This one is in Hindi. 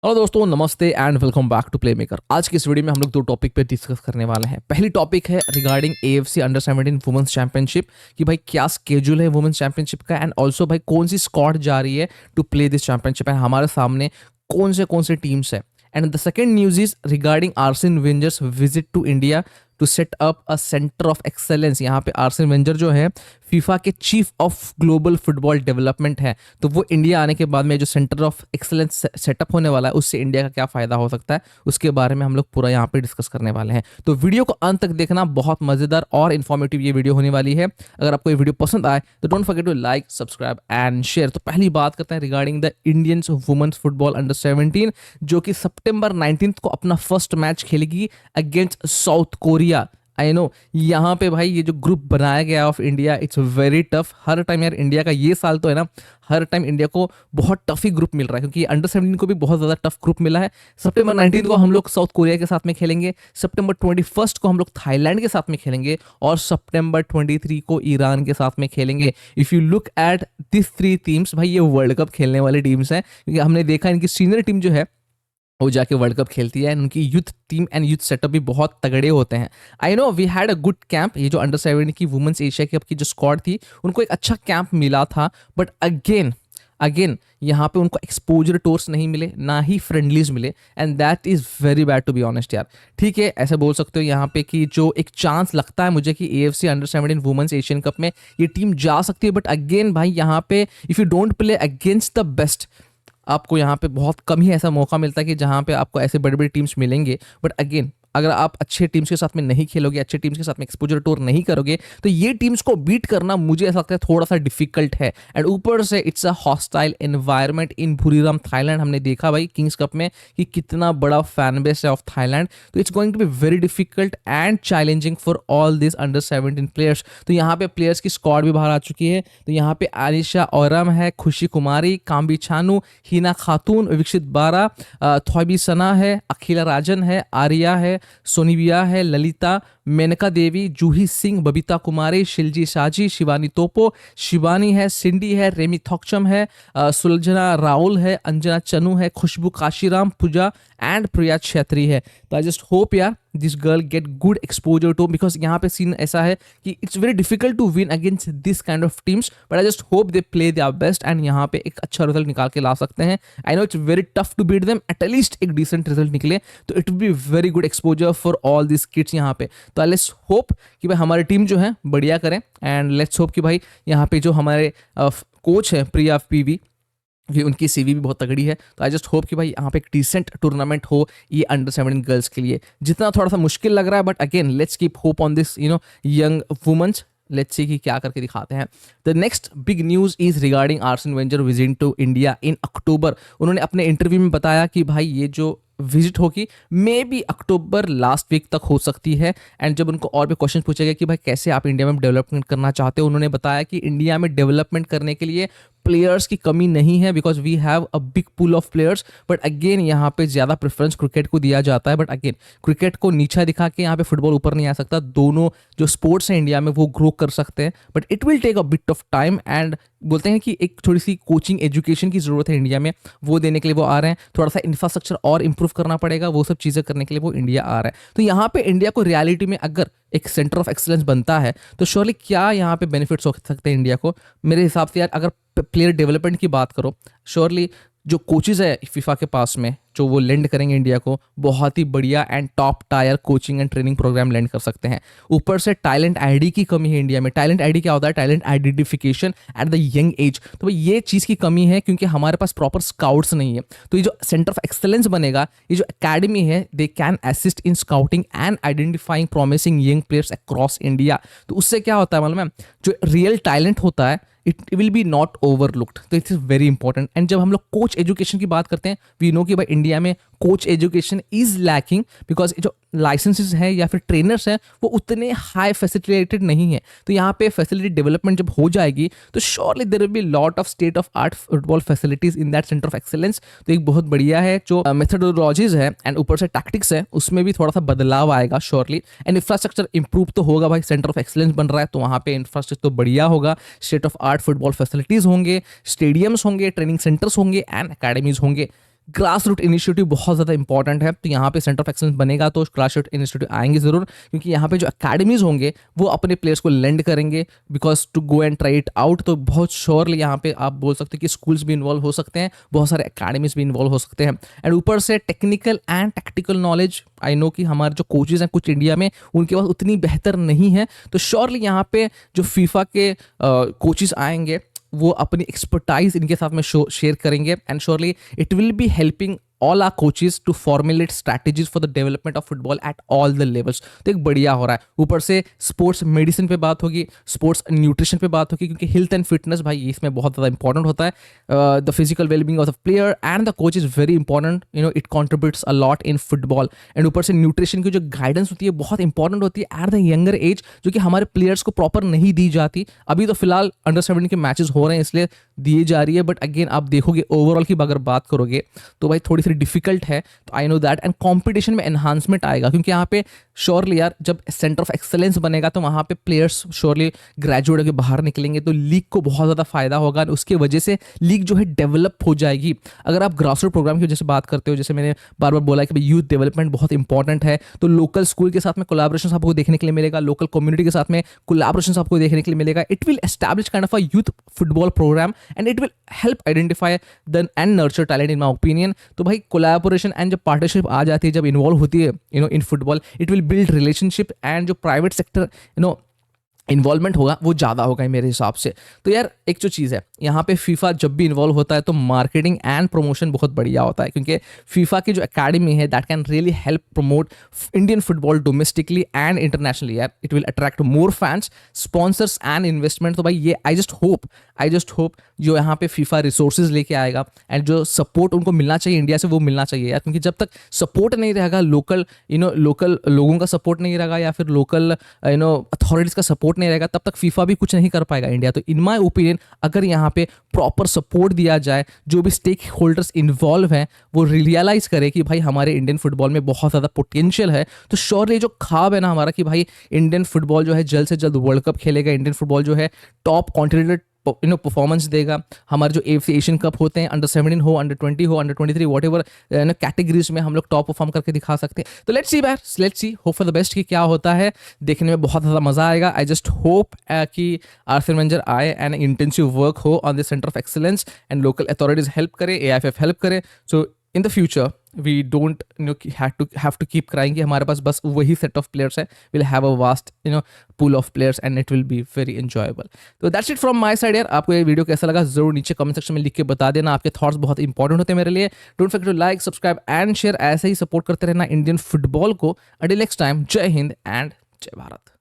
हेलो दोस्तों, नमस्ते and welcome back to play maker. आज की इस वीडियो में हम लोग दो टॉपिक पे डिस्कस करने वाले हैं। पहली टॉपिक है regarding AFC under 17 women's championship कि भाई क्या स्केड्यूल है वुमेन्स चैंपियनशिप का, एंड ऑल्सो भाई कौन सी स्क्वाड जा रही है to play this championship, and हमारे सामने कौन से टीम्स है। And the second news is regarding Arsene Wenger's visit to India to set up a centre of excellence. यहाँ पे आर्सेन वेंजर जो है फीफा के chief of global football development है, तो वो इंडिया आने के बाद में जो सेंटर ऑफ एक्सेलेंस सेटअप होने वाला है उससे इंडिया का क्या फायदा हो सकता है, उसके बारे में हम लोग पूरा यहाँ पे डिस्कस करने वाले हैं। तो वीडियो को अंत तक देखना, बहुत मजेदार और इन्फॉर्मेटिव ये वीडियो होने वाली है। अगर आपको ये वीडियो पसंद आए तो don't forget to like, subscribe and share. तो पहली बात करते हैं regarding the Indians women's football under 17 जो कि सितंबर 19 को अपना फर्स्ट मैच खेलेगी against South Korea. I know यहाँ पे भाई ये जो ग्रुप बनाया गया of India, it's very tough. हर टाइम यार इंडिया का ये साल तो है ना, हर टाइम इंडिया को बहुत टफ ही ग्रुप मिल रहा है, क्योंकि अंडर 17 को भी बहुत ज़्यादा टफ ग्रुप मिला है। सितंबर 19 को हम लोग साउथ कोरिया के साथ में खेलेंगे, सितंबर 21 को हम लोग थाईलैंड के साथ में खेलेंगे, और सितंबर 23 को ईरान के साथ में खेलेंगे। If you look at this three teams, भाई ये वर्ल्ड कप खेलने वाली टीम्स हैं, क्योंकि हमने देखा इनकी सीनियर टीम जो है वो जाके वर्ल्ड कप खेलती है, उनकी youth team and youth setup भी बहुत तगड़े होते हैं। I know we had a good camp. ये जो अंडर 17 की वुमेन्स एशिया कप की जो स्क्वाड थी उनको एक अच्छा कैंप मिला था, बट अगेन यहाँ पे उनको एक्सपोजर टूर्स नहीं मिले, ना ही फ्रेंडलीज मिले, and that is very bad to be honest यार। ठीक है, ऐसे बोल सकते हो यहाँ पे कि जो एक चांस लगता है मुझे कि AFC under 17 women's Asian cup में ये टीम जा सकती है, बट अगेन भाई यहाँ पे if you don't play against the best, आपको यहाँ पे बहुत कम ही ऐसा मौका मिलता है कि जहाँ पे आपको ऐसे बड़ी बड़ी टीम्स मिलेंगे। बट अगेन अगर आप अच्छे टीम्स के साथ में नहीं खेलोगे, अच्छे टीम्स के साथ में एक्सपोजर टूर नहीं करोगे, तो ये टीम्स को बीट करना मुझे ऐसा लगता है थोड़ा सा डिफिकल्ट है। एंड ऊपर से it's a hostile environment in Buriram Thailand. हमने देखा भाई किंग्स कप में कि कितना बड़ा फैन बेस है ऑफ थाईलैंड, तो it's going to be very difficult and challenging for all this under 17 players. तो यहाँ पे प्लेयर्स की स्क्वाड भी बाहर आ चुकी है। तो यहाँ पे आलिशा औरम है, खुशी कुमारी, काम्बी छानू, हिना खातून, विक्षित बारा, थॉबी सना है, अखिला राजन है, आर्या है, सोनिबिया है, ललिता, मेनका देवी, जूही सिंह, बबीता कुमारी, शिलजी शाजी, शिवानी तोपो, शिवानी है, सिंडी है, रेमी थॉक्चम है, सुलझना राहुल है, अंजना चनू है, खुशबू काशीराम, पूजा एंड प्रिया छेत्री है। तो आई जस्ट होप यार this girl get good exposure too, because यहाँ पे सीन ऐसा है कि it's very difficult to win against this kind of teams, but I just hope they play their best and यहाँ पे एक अच्छा रिजल्ट निकाल के ला सकते हैं। I know it's very tough to beat them, at least एक डिसेंट रिजल्ट निकले तो it will be very good exposure for all this kids यहाँ पे। तो लेट्स होप कि भाई हमारी टीम जो है बढ़िया करें, एंड लेट्स होप कि भाई यहाँ पे जो हमारे कोच है प्रिया पीवी, कि उनकी सीवी भी बहुत तगड़ी है। तो आई जस्ट होप कि भाई यहाँ पे एक डिसेंट टूर्नामेंट हो ये अंडर 17 गर्ल्स के लिए, जितना थोड़ा सा मुश्किल लग रहा है, but again let's keep hope on this young women's. Let's see कि क्या करके दिखाते हैं। The next big news is regarding Arsene Wenger visit to India in October. उन्होंने अपने इंटरव्यू में बताया कि भाई ये जो विजिट होगी maybe October last week तक हो सकती है। एंड जब उनको और भी क्वेश्चन पूछे गए कि भाई कैसे आप इंडिया में डेवलपमेंट करना चाहते हो, उन्होंने बताया कि इंडिया में डेवलपमेंट करने के लिए प्लेयर्स की कमी नहीं है, because we have a big pool of players. But again यहाँ पे ज़्यादा प्रेफरेंस क्रिकेट को दिया जाता है, बट अगेन क्रिकेट को नीचा दिखा के यहाँ पे फुटबॉल ऊपर नहीं आ सकता। दोनों जो स्पोर्ट्स हैं इंडिया में वो ग्रो कर सकते हैं, but it will take a bit of time. And बोलते हैं कि एक थोड़ी सी कोचिंग एजुकेशन की ज़रूरत है इंडिया में, वो देने के लिए वो आ रहे हैं। थोड़ा सा इंफ्रास्ट्रक्चर और इंप्रूव करना पड़ेगा, वो सब चीज़ें करने के लिए वो इंडिया आ रहा है। तो यहाँ पे इंडिया को रियलिटी में अगर एक सेंटर ऑफ एक्सीलेंस बनता है तो श्योरली क्या यहाँ पे बेनिफिट्स हो सकते हैं इंडिया को। मेरे हिसाब से यार अगर प्लेयर डेवलपमेंट की बात करो, श्योरली जो कोचेज है फीफा के पास में जो वो लेंड करेंगे इंडिया को, बहुत ही बढ़िया and top tier coaching and training program lend कर सकते हैं। ऊपर से टैलेंट आईडी की कमी है इंडिया में। टैलेंट आईडी क्या होता है? Talent identification at the young age. तो भाई ये चीज़ की कमी है क्योंकि हमारे पास प्रॉपर स्काउट्स नहीं है। तो ये जो सेंटर ऑफ एक्सेलेंस बनेगा, ये जो अकेडमी है, they can assist in scouting and identifying promising young players across India. तो उससे क्या होता है मालूम है, जो रियल टैलेंट होता है it will be not overlooked. तो it is very important. And जब हम लोग कोच एजुकेशन की बात करते हैं, वी नो कि भाई इंडिया में coach education is lacking, because जो लाइसेंसेस है या फिर ट्रेनर्स हैं वो उतने हाई फैसिलिटेटेड नहीं है। तो यहाँ पे फैसिलिटी डेवलपमेंट जब हो जाएगी तो surely there will be lot of state of art football facilities in that centre of excellence. तो एक बहुत बढ़िया है जो मेथडोलॉजीज है एंड ऊपर से टैक्टिक्स है, उसमें भी थोड़ा सा बदलाव आएगा श्योरली। एंड इंफ्रास्ट्रक्चर इंप्रूव तो होगा भाई, सेंटर ऑफ एक्सेलेंस बन रहा है तो वहाँ पे इंफ्रास्ट्रक्चर तो बढ़िया होगा, state of art football facilities होंगे, स्टेडियम्स होंगे, ट्रेनिंग सेंटर्स होंगे एंड अकेडमीज होंगे। ग्रास रूट इनिशिएटिव बहुत ज़्यादा इंपॉर्टेंट है। तो यहाँ पे सेंटर ऑफ एक्सलेंस बनेगा तो ग्रास रूट इनिशिएटिव आएंगे ज़रूर, क्योंकि यहाँ पे जो अकेडमीज होंगे वो अपने प्लेयर्स को लेंड करेंगे because to go and try it out. तो बहुत श्योरली यहाँ पे आप बोल सकते हैं कि स्कूल्स भी इन्वॉल्व हो सकते हैं, बहुत सारे अकेडमीज भी इन्वॉल्व हो सकते हैं। एंड ऊपर से technical and tactical knowledge, I know कि हमारे जो कोचेज हैं कुछ इंडिया में उनके पास उतनी बेहतर नहीं है। तो श्योरली यहाँ पे जो फीफा के कोचेज आएंगे वो अपनी एक्सपर्टाइज इनके साथ में शेयर करेंगे, and surely it will be helping all our coaches to formulate strategies for the development of football at all the levels। तो एक बढ़िया हो रहा है। ऊपर से स्पोर्ट्स मेडिसिन पे बात होगी, स्पोर्ट्स न्यूट्रिशन पे बात होगी, क्योंकि हेल्थ एंड फिटनेस भाई इसमें बहुत ज़्यादा इंपॉर्टेंट होता है। The physical wellbeing of the player and the coach is very important, you know it contributes a lot in football. And ऊपर से न्यूट्रिशन की जो गाइडेंस होती है बहुत इंपॉर्टेंट होती है एट द यंगर एज, जो कि हमारे प्लेयर्स को प्रॉपर नहीं दी जाती। अभी तो फिलहाल अंडर 17 के मैचेस हो रहे हैं इसलिए दिए जा रही है, बट अगेन आप देखोगे ओवरऑल की अगर बात करोगे तो भाई थोड़ी सी डिफिकल्ट है। तो I know that, and competition में एनहांसमेंट आएगा, क्योंकि यहाँ पे श्योरली यार जब सेंटर ऑफ एक्सेलेंस बनेगा तो वहाँ पे प्लेयर्स श्योरली ग्रेजुएट होकर बाहर निकलेंगे, तो लीग को बहुत ज़्यादा फायदा होगा, उसकी वजह से लीग जो है डेवलप हो जाएगी। अगर आप ग्रास रूट प्रोग्राम की वजह से बात करते हो, जैसे मैंने बार बार बोला कि यूथ डेवलपमेंट बहुत इंपॉर्टेंट है, तो लोकल स्कूल के साथ में कोलैबोरेशन आपको देखने के लिए मिलेगा, लोकल कम्युनिटी के साथ में कोलैबोरेशन आपको देखने के लिए मिलेगा। It will establish kind of a youth football program and it will help identify then and nurture talent in my opinion. तो भाई कोलैबोरेशन एंड जब पार्टनरशिप आ जाती है, जब इन्वॉल्व होती है you know in football, it will build relationship, and जो private sector you know involvement होगा वो ज़्यादा होगा मेरे हिसाब से। तो यार एक जो चीज़ है यहाँ पे फीफा जब भी इन्वॉल्व होता है तो मार्केटिंग एंड प्रमोशन बहुत बढ़िया होता है, क्योंकि फीफा की जो एकेडमी है that can really help promote Indian football domestically and internationally. यार it will attract more fans, sponsors and investment. तो भाई ये आई जस्ट होप जो यहाँ पे फीफा रिसोर्सेज लेके आएगा एंड जो सपोर्ट उनको मिलना चाहिए इंडिया से वो मिलना चाहिए यार, क्योंकि जब तक सपोर्ट नहीं रहेगा, लोकल लोगों का सपोर्ट नहीं रहेगा या फिर लोकल अथॉरिटीज़ का सपोर्ट नहीं रहेगा, तब तक फीफा भी कुछ नहीं कर पाएगा इंडिया। तो इन माय ओपिनियन अगर यहाँ पे प्रॉपर सपोर्ट दिया जाए, जो भी स्टेक होल्डर्स इन्वॉल्व हैं वो रियलाइज करे कि भाई हमारे इंडियन फुटबॉल में बहुत ज़्यादा पोटेंशियल है, तो श्योरली जो ख्वाब है ना हमारा कि भाई इंडियन फुटबॉल जो है जल्द से जल्द वर्ल्ड कप खेलेगा, इंडियन फुटबॉल जो है टॉप कॉन्टिनेंटल परफॉर्मेंस देगा। हमारे जो AFC एशियन कप होते हैं, अंडर 17 हो, अंडर 20 हो, अंडर 23 वॉटेवर कैटेगरीज में हम लोग टॉप परफॉर्म करके दिखा सकते हैं। तो let's see hope for the best कि क्या होता है, देखने में बहुत ज़्यादा मजा आएगा। आई जस्ट होप कि आर्सेन वेंगर आए एंड इंटेंसिव वर्क हो on the centre of excellence and local authorities help करे, AIFF हेल्प करे। So in the future we don't have to keep crying कि हमारे पास बस वही set of players है, we'll have a vast pool of players and it will be very enjoyable। तो that's it from my side यार। आपको ये वीडियो कैसा लगा जरूर नीचे कमेंट सेक्शन में लिख के बता देना, आपके थॉट्स बहुत इंपॉर्टेंट होते हैं मेरे लिए। Don't forget to like, subscribe and share, ऐसे ही सपोर्ट करते रहना इंडियन फुटबॉल को। Until next time, जय हिंद एंड जय भारत।